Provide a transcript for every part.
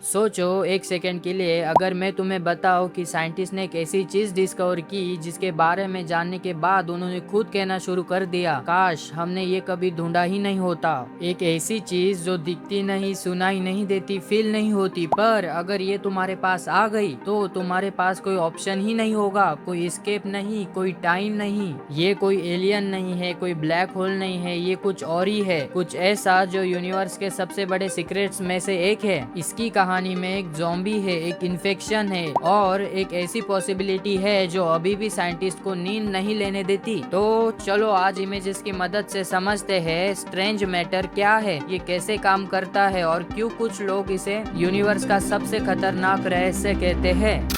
सोचो एक सेकंड के लिए, अगर मैं तुम्हें बताऊं कि साइंटिस्ट ने एक ऐसी चीज डिस्कवर की जिसके बारे में जानने के बाद उन्होंने खुद कहना शुरू कर दिया, काश हमने ये कभी ढूंढा ही नहीं होता। एक ऐसी चीज जो दिखती नहीं, सुनाई नहीं देती, फील नहीं होती, पर अगर ये तुम्हारे पास आ गई तो तुम्हारे पास कोई ऑप्शन ही नहीं होगा, कोई एस्केप नहीं, कोई टाइम नहीं। ये कोई एलियन नहीं है, कोई ब्लैक होल नहीं है, ये कुछ और ही है, कुछ ऐसा जो यूनिवर्स के सबसे बड़े सीक्रेट्स में से एक है। इसकी कहानी में एक ज़ॉम्बी है, एक इन्फेक्शन है और एक ऐसी पॉसिबिलिटी है जो अभी भी साइंटिस्ट को नींद नहीं लेने देती। तो चलो आज इमेजेस की मदद से समझते हैं स्ट्रेंज मैटर क्या है, ये कैसे काम करता है और क्यों कुछ लोग इसे यूनिवर्स का सबसे खतरनाक रहस्य कहते हैं।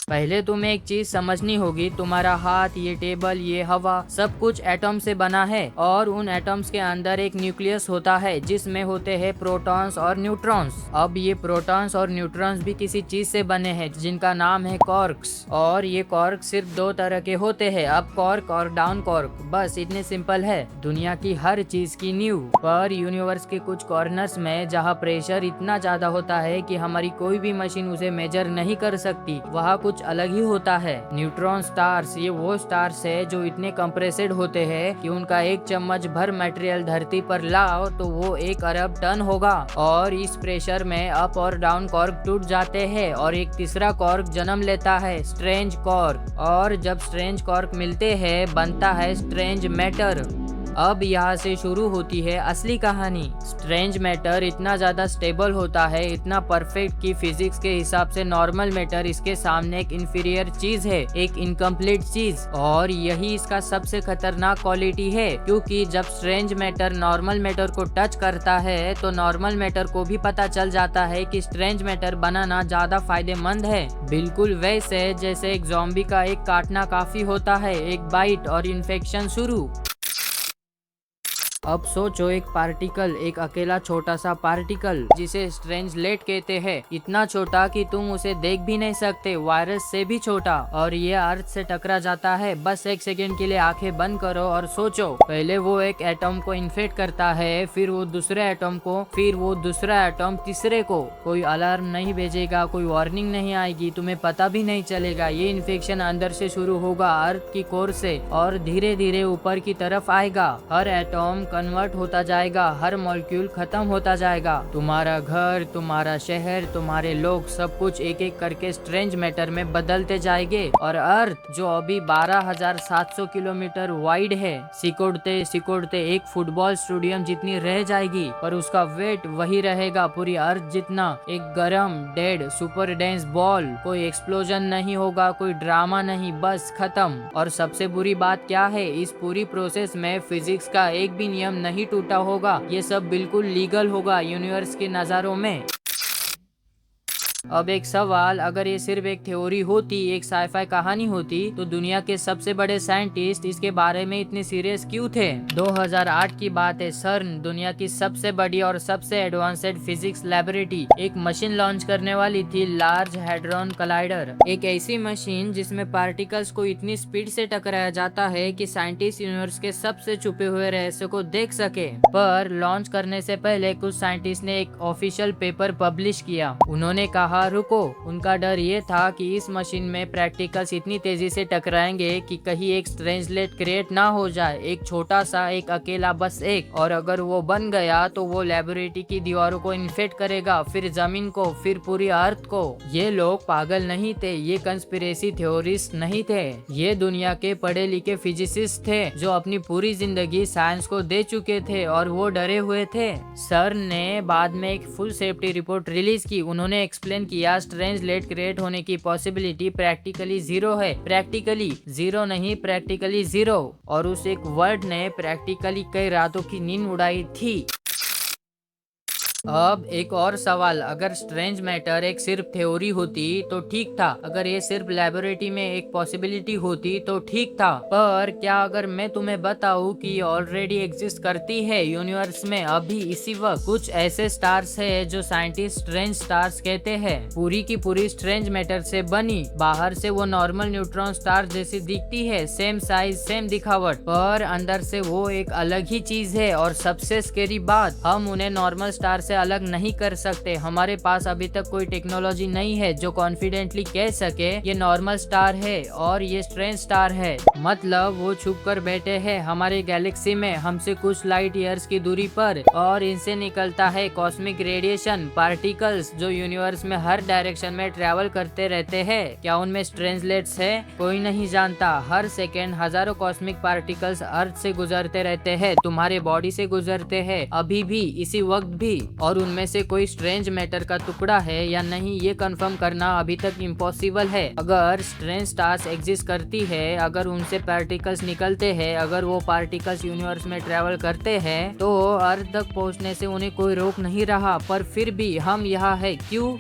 पहले तुम्हें एक चीज समझनी होगी, तुम्हारा हाथ, ये टेबल, ये हवा, सब कुछ एटम से बना है और उन एटम्स के अंदर एक न्यूक्लियस होता है जिसमें होते हैं प्रोटॉन्स और न्यूट्रॉन्स। अब ये प्रोटॉन्स और न्यूट्रॉन्स भी किसी चीज से बने हैं जिनका नाम है कॉर्क्स, और ये कॉर्क सिर्फ दो तरह के होते हैं, अप कॉर्क और डाउन कॉर्क। बस इतने सिंपल है। दुनिया की हर चीज की नींव पर यूनिवर्स के कुछ कॉर्नर्स में जहाँ प्रेशर इतना ज्यादा होता है कि हमारी कोई भी मशीन उसे मेजर नहीं कर सकती, वहाँ कुछ अलग ही होता है। न्यूट्रॉन स्टार्स, ये वो स्टार्स है जो इतने कंप्रेसेड होते हैं कि उनका एक चम्मच भर मटेरियल धरती पर लाओ तो वो 1 अरब टन होगा, और इस प्रेशर में अप और डाउन कॉर्क टूट जाते हैं और एक तीसरा कॉर्क जन्म लेता है, स्ट्रेंज कॉर्क। और जब स्ट्रेंज कॉर्क मिलते हैं बनता है स्ट्रेंज मैटर। अब यहाँ से शुरू होती है असली कहानी। स्ट्रेंज मैटर इतना ज्यादा स्टेबल होता है, इतना परफेक्ट कि फिजिक्स के हिसाब से नॉर्मल मैटर इसके सामने एक इंफीरियर चीज है, एक इनकम्प्लीट चीज। और यही इसका सबसे खतरनाक क्वालिटी है, क्योंकि जब स्ट्रेंज मैटर नॉर्मल मैटर को टच करता है तो नॉर्मल मैटर को भी पता चल जाता है कि स्ट्रेंज मैटर बनाना ज्यादा फायदेमंद है। बिल्कुल वैसे जैसे एक ज़ॉम्बी का एक काटना काफी होता है, एक बाइट और इन्फेक्शन शुरू। अब सोचो एक पार्टिकल, एक अकेला छोटा सा पार्टिकल जिसे स्ट्रेंजलेट कहते हैं, इतना छोटा कि तुम उसे देख भी नहीं सकते, वायरस से भी छोटा, और ये अर्थ से टकरा जाता है। बस एक सेकेंड के लिए आंखें बंद करो और सोचो, पहले वो एक एटम को इन्फेक्ट करता है, फिर वो दूसरे एटम को, फिर वो दूसरा एटम तीसरे को। कोई अलार्म नहीं भेजेगा, कोई वार्निंग नहीं आएगी, तुम्हें पता भी नहीं चलेगा। ये इन्फेक्शन अंदर से शुरू होगा, अर्थ की कोर से, और धीरे धीरे ऊपर की तरफ आएगा। हर एटम कन्वर्ट होता जाएगा, हर मॉलिक्यूल खत्म होता जाएगा। तुम्हारा घर, तुम्हारा शहर, तुम्हारे लोग, सब कुछ एक एक करके स्ट्रेंज मैटर में बदलते जाएंगे। और अर्थ जो अभी 12,700 किलोमीटर वाइड है, सिकुड़ते सिकुड़ते एक फुटबॉल स्टेडियम जितनी रह जाएगी, पर उसका वेट वही रहेगा पूरी अर्थ जितना, एक गरम डेड सुपर डेंस बॉल। कोई एक्सप्लोजन नहीं होगा, कोई ड्रामा नहीं, बस खत्म। और सबसे बुरी बात क्या है, इस पूरी प्रोसेस में फिजिक्स का एक भी नियम नहीं टूटा होगा, ये सब बिल्कुल लीगल होगा यूनिवर्स के नजारों में। अब एक सवाल, अगर ये सिर्फ एक थ्योरी होती, एक साइफाई कहानी होती, तो दुनिया के सबसे बड़े साइंटिस्ट इसके बारे में इतने सीरियस क्यों थे? 2008 की बात है, सर्न दुनिया की सबसे बड़ी और सबसे एडवांस्ड फिजिक्स लैबोरेटरी एक मशीन लॉन्च करने वाली थी, लार्ज हैड्रॉन कलाइडर। एक ऐसी मशीन जिसमें पार्टिकल्स को इतनी स्पीड से टकराया जाता है कि साइंटिस्ट यूनिवर्स के सबसे छुपे हुए रहस्य को देख सके। पर लॉन्च करने से पहले कुछ साइंटिस्ट ने एक ऑफिशियल पेपर पब्लिश किया। उन्होंने कहा रुको, उनका डर ये था कि इस मशीन में प्रैक्टिकल्स इतनी तेजी से टकराएंगे कि कहीं एक स्ट्रेंजलेट क्रिएट ना हो जाए, एक छोटा सा, एक अकेला, बस एक। और अगर वो बन गया तो वो लेबोरेटरी की दीवारों को इन्फेक्ट करेगा, फिर जमीन को, फिर पूरी अर्थ को। ये लोग पागल नहीं थे, ये कंस्पिरेसी थ्योरिस्ट नहीं थे, ये दुनिया के पढ़े लिखे फिजिसिस्ट थे जो अपनी पूरी जिंदगी साइंस को दे चुके थे, और वो डरे हुए थे। सर ने बाद में एक फुल सेफ्टी रिपोर्ट रिलीज की। उन्होंने एक्सप्लेन किया स्ट्रेंजलेट क्रिएट होने की पॉसिबिलिटी प्रैक्टिकली जीरो है, प्रैक्टिकली जीरो नहीं, प्रैक्टिकली जीरो। और उस एक वर्ड ने प्रैक्टिकली कई रातों की नींद उड़ाई थी। अब एक और सवाल, अगर स्ट्रेंज मैटर एक सिर्फ थ्योरी होती तो ठीक था, अगर ये सिर्फ लेबोरेटरी में एक पॉसिबिलिटी होती तो ठीक था, पर क्या अगर मैं तुम्हें बताऊं कि ऑलरेडी एग्जिस्ट करती है यूनिवर्स में अभी इसी वक्त? कुछ ऐसे स्टार्स है जो साइंटिस्ट स्ट्रेंज स्टार्स कहते हैं, पूरी की पूरी स्ट्रेंज मैटर से बनी, बाहर से वो नॉर्मल न्यूट्रॉन स्टार जैसी दिखती है, सेम साइज, सेम दिखावट, पर अंदर से वो एक अलग ही चीज है। और सबसे स्केरी बात, हम उन्हें नॉर्मल स्टार से से अलग नहीं कर सकते। हमारे पास अभी तक कोई टेक्नोलॉजी नहीं है जो कॉन्फिडेंटली कह सके ये नॉर्मल स्टार है और ये स्ट्रेंज स्टार है। मतलब वो छुप कर बैठे हैं हमारे गैलेक्सी में हमसे कुछ लाइट ईयर्स की दूरी पर, और इनसे निकलता है कॉस्मिक रेडिएशन पार्टिकल्स जो यूनिवर्स में हर डायरेक्शन में ट्रैवल करते रहते हैं। क्या उनमें स्ट्रेंजलेट्स है? कोई नहीं जानता। हर सेकेंड हजारों कॉस्मिक पार्टिकल्स अर्थ से गुजरते रहते हैं, तुम्हारे बॉडी से गुजरते हैं अभी भी, इसी वक्त भी। और उनमें से कोई स्ट्रेंज मैटर का टुकड़ा है या नहीं ये कंफर्म करना अभी तक इम्पॉसिबल है। अगर स्ट्रेंज स्टार्स एग्जिस्ट करती है, अगर उनसे पार्टिकल्स निकलते हैं, अगर वो पार्टिकल्स यूनिवर्स में ट्रेवल करते हैं, तो अर्थ तक पहुंचने से उन्हें कोई रोक नहीं रहा। पर फिर भी हम यहाँ है क्यों?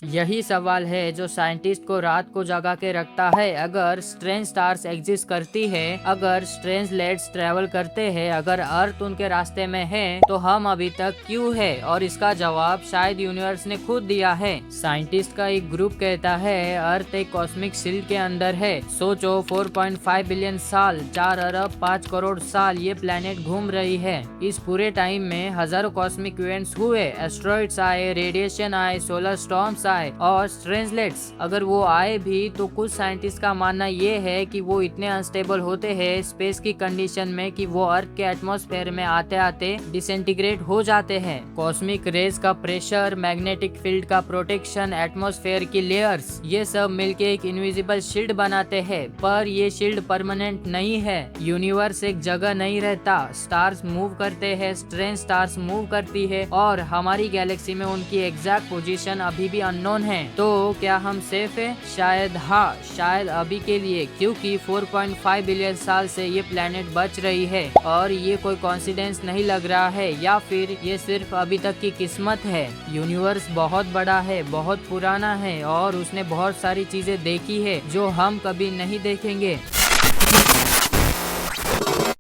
यही सवाल है जो साइंटिस्ट को रात को जगा के रखता है। अगर स्ट्रेंज स्टार्स एग्जिस्ट करती है, अगर स्ट्रेंज लेट्स ट्रेवल करते हैं, अगर अर्थ उनके रास्ते में है, तो हम अभी तक क्यों है? और इसका जवाब शायद यूनिवर्स ने खुद दिया है। साइंटिस्ट का एक ग्रुप कहता है अर्थ एक कॉस्मिक शील्ड के अंदर है। सोचो 4.5 बिलियन साल, 4 अरब 5 करोड़ साल ये प्लेनेट घूम रही है। इस पूरे टाइम में हजारों कॉस्मिक इवेंट्स हुए, एस्ट्रॉइड्स आए, रेडिएशन आए, सोलर स्टॉर्म्स और स्ट्रेंजलेट्स। अगर वो आए भी तो कुछ साइंटिस्ट का मानना ये है कि वो इतने अनस्टेबल होते हैं स्पेस की कंडीशन में कि वो अर्थ के एटमॉस्फेयर में आते आते डिसइंटीग्रेट हो जाते हैं। कॉस्मिक रेज का प्रेशर, मैग्नेटिक फील्ड का प्रोटेक्शन, एटमॉस्फेयर की लेयर्स, ये सब मिलके एक इनविजिबल शील्ड बनाते हैं। पर ये शील्ड परमानेंट नहीं है। यूनिवर्स एक जगह नहीं रहता। स्टार्स मूव करते हैं, स्ट्रेंज स्टार्स मूव करती है और हमारी गैलेक्सी में उनकी एग्जैक्ट पोजीशन अभी भी अननोन है। तो क्या हम सेफ है? शायद हाँ, शायद अभी के लिए, क्योंकि 4.5 बिलियन साल से ये प्लेनेट बच रही है और ये कोई कोइंसिडेंस नहीं लग रहा है, या फिर ये सिर्फ अभी तक की किस्मत है। यूनिवर्स बहुत बड़ा है, बहुत पुराना है और उसने बहुत सारी चीजें देखी है जो हम कभी नहीं देखेंगे।